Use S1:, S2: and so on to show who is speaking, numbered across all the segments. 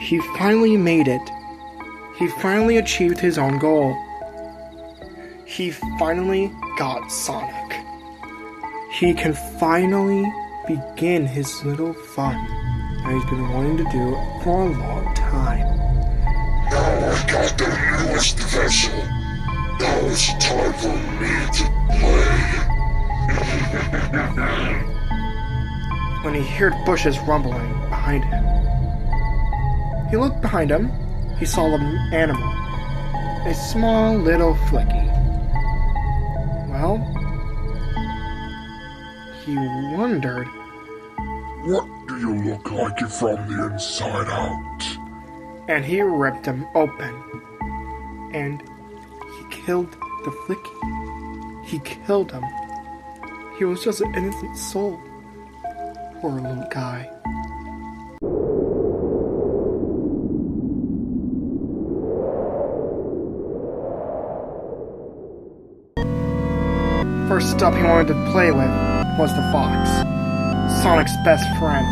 S1: He finally made it. He finally achieved his own goal. He finally got Sonic. He can finally begin his little fun that he's been wanting to do for a long time.
S2: Now I got the newest vessel. Now it's time for me to play.
S1: When he heard bushes rumbling behind him, he looked behind him. He saw an animal, a small little flicky. Well, he wondered,
S2: What do you look like from the inside out?
S1: and he ripped him open, and he killed the flicky. He killed him. He was just an innocent soul. Poor little guy. First up he wanted to play with was the fox, Sonic's best friend.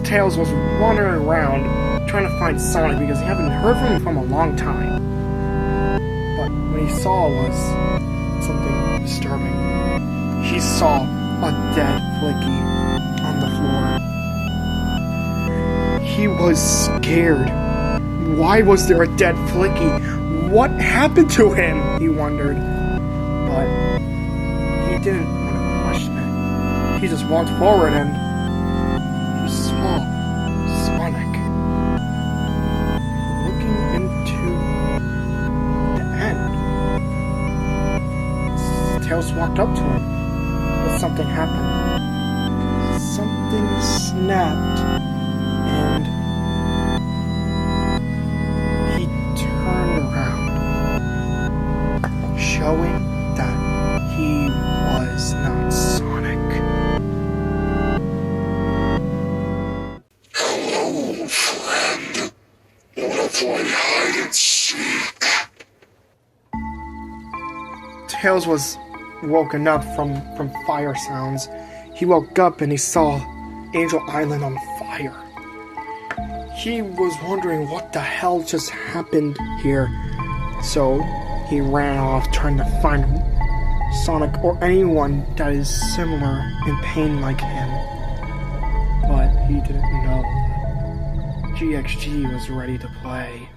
S1: Tails was wandering around trying to find Sonic because he hadn't heard from him a long time. But what he saw was something disturbing. He saw a dead Flicky on the floor. He was scared. Why was there a dead Flicky? What happened to him? He wondered. But he didn't want to question it. He just walked forward and he saw Sonic looking into the end. Tails walked up to him, but something happened. Something snapped, and he turned around, showing that he was not Sonic.
S2: Hello, friend. Wanna play hide and seek?
S1: Tails was woken up from fire sounds. He woke up and he saw Angel Island on fire. He was wondering what the hell just happened here. So he ran off trying to find Sonic or anyone that is similar in pain like him. But he didn't know that GXG was ready to play.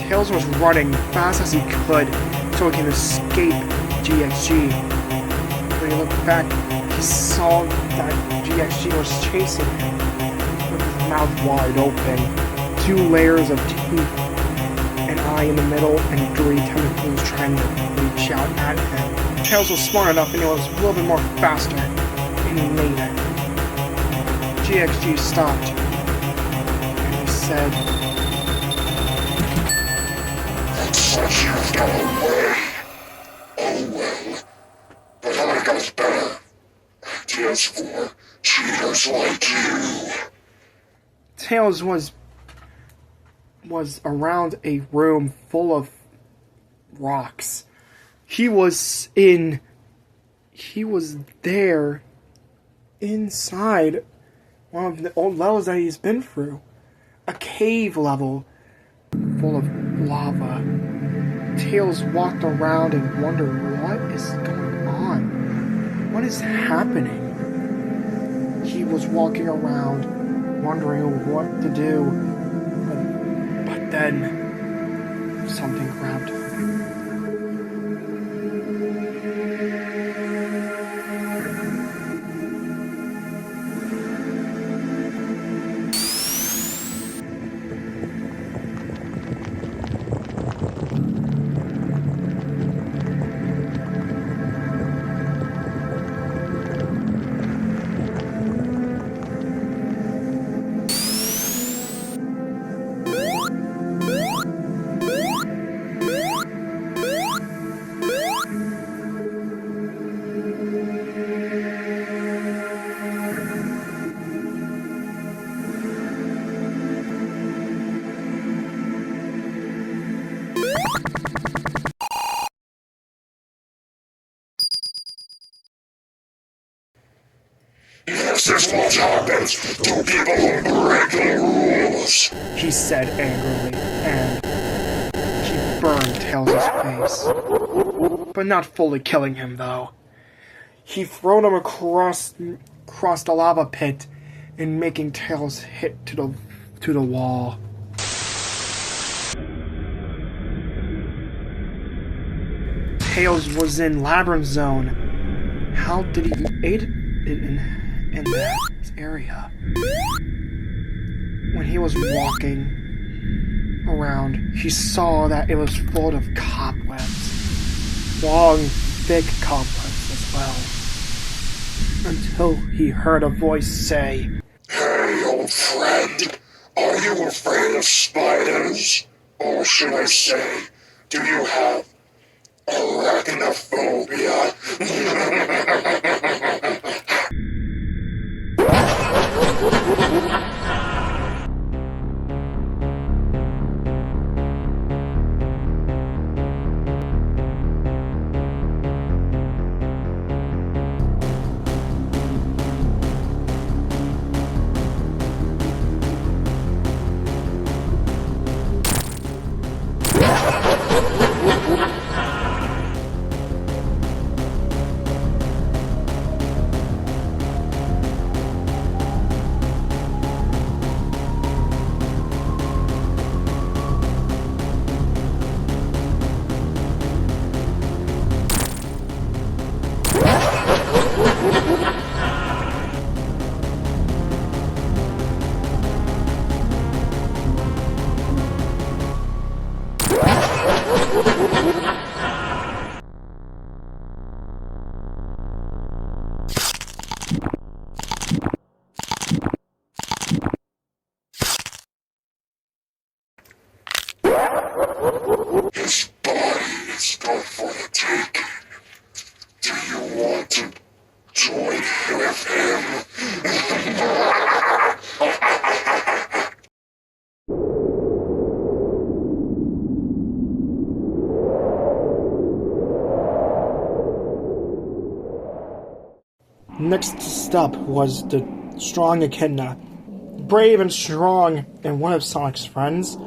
S1: Tails was running fast as he could so he can escape GXG. When he looked back, he saw that GXG was chasing him with his mouth wide open, 2 layers of teeth, an eye in the middle, and 3 tentacles trying to reach out at him. Tails was smart enough and he was a little bit more faster, and he made it. GXG stopped, and he said,
S2: Looks like you've got away. Oh well. But I got better ideas for cheaters like you.
S1: Tails was around a room full of rocks. He was there inside one of the old levels that he's been through. A cave level full of lava. Tails walked around and wondered what is going on. What is happening? He was walking around wondering what to do, but then something grabbed him.
S2: is what happens to people who break the rules.
S1: He said angrily, and he burned Tails' face. But not fully killing him, though. He thrown him across the lava pit and making Tails hit to the wall. Tails was in Labyrinth Zone. How did he aid it in that area? When he was walking around, he saw that it was full of cobwebs. Long, thick cobwebs as well. Until he heard a voice say,
S2: Hey, old friend, are you afraid of spiders? Or should I say, do you have arachnophobia? His body is good for the taking. Do you want to join with him?
S1: Next stop was the strong echidna. Brave and strong, and one of Sonic's friends.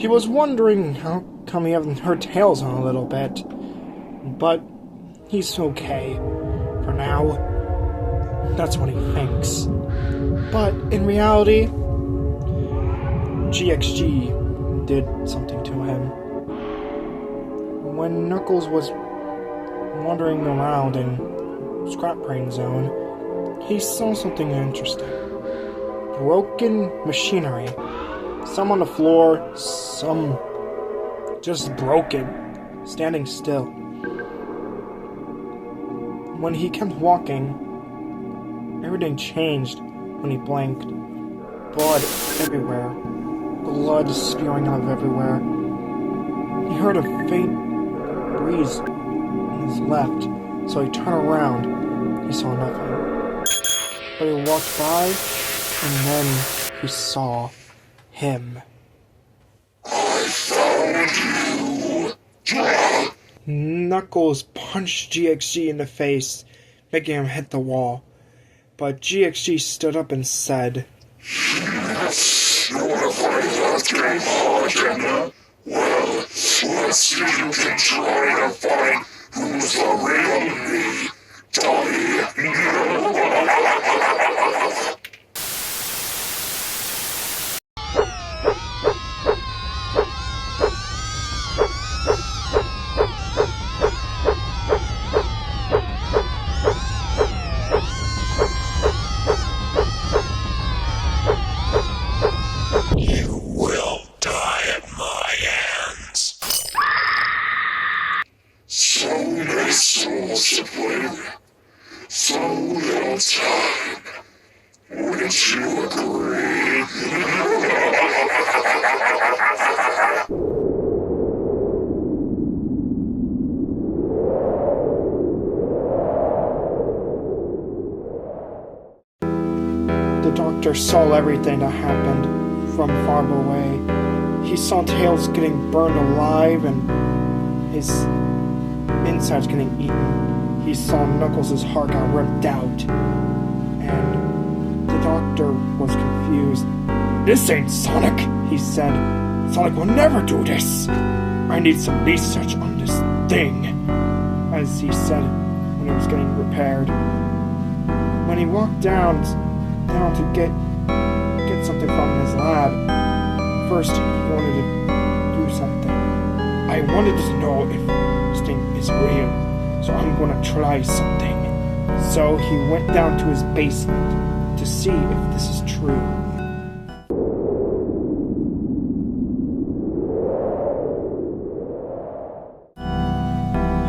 S1: He was wondering how come he hasn't hurt Tails on a little bit. But he's okay. For now. That's what he thinks. But in reality, GXG did something to him. When Knuckles was wandering around in Scrap Brain Zone, he saw something interesting. Broken machinery. Some on the floor, some just broken, standing still. When he kept walking, everything changed when he blinked. Blood everywhere. Blood spewing out of everywhere. He heard a faint breeze on his left, so he turned around. He saw nothing. But he walked by, and then he saw him.
S2: I found you!
S1: Knuckles punched GXG in the face, making him hit the wall. But GXG stood up and said,
S2: You wanna fight that game hard, Echidna? Well, let's see you can try to find who's the real me, Tommy. You will die at my hands. So many souls to play with. So little time. Wouldn't you agree?
S1: The doctor saw everything that happened from far away. He saw Tails getting burned alive and his insides getting eaten. He saw Knuckles' heart got ripped out. And doctor was confused. "This ain't Sonic," he said. "Sonic will never do this. I need some research on this thing," as he said when he was getting repaired. When he walked down to get something from his lab, first he wanted to do something. "I wanted to know if this thing is real, so I'm gonna try something." So he went down to his basement to see if this is true.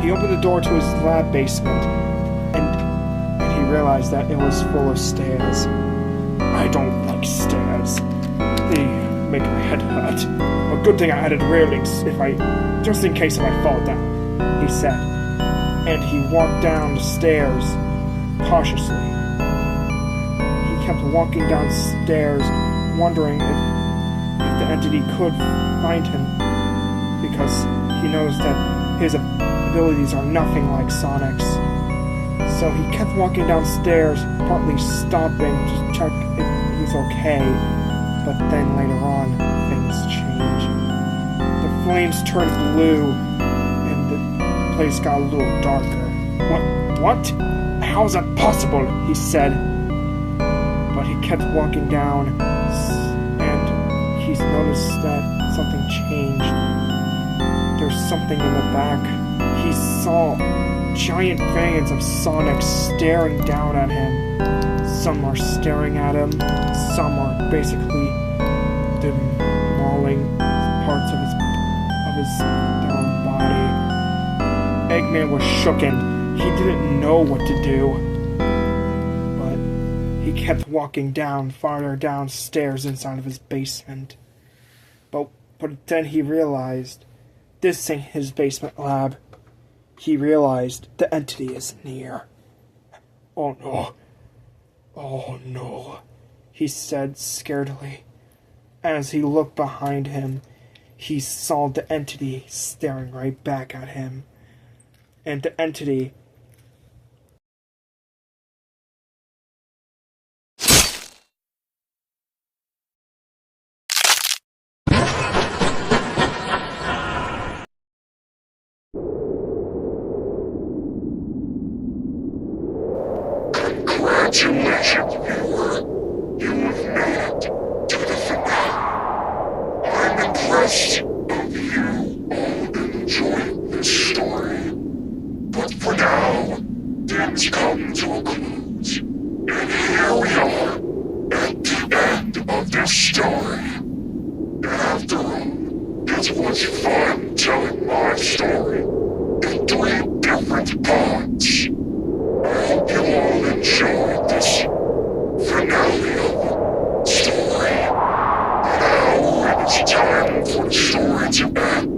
S1: He opened the door to his lab basement, and he realized that it was full of stairs. "I don't like stairs. They make my head hurt. A good thing I added railings just in case if I fall down," he said. And he walked down the stairs cautiously. He kept walking downstairs, wondering if the entity could find him, because he knows that his abilities are nothing like Sonic's. So he kept walking downstairs, partly stopping to check if he's okay. But then later on, things changed. The flames turned blue, and the place got a little darker. What? How's that possible?" he said. But he kept walking down, and he's noticed that something changed. There's something in the back. He saw giant fans of Sonic staring down at him. Some are staring at him, some are basically demolishing parts of his down body. Eggman was shooken. He didn't know what to do. But he kept walking down, farther downstairs inside of his basement. But then he realized this ain't his basement lab. He realized the entity is near. "Oh no. Oh no," he said scaredly. As he looked behind him, he saw the entity staring right back at him. And the entity
S2: Congratulations, viewer. You have made it to the finale. I'm impressed of you all enjoying this story. But for now, things come to a close. And here we are, at the end of this story. And after all, it was fun telling my story in 3 different parts. I hope you all enjoyed this finale of the story. Now it is time for the story to end.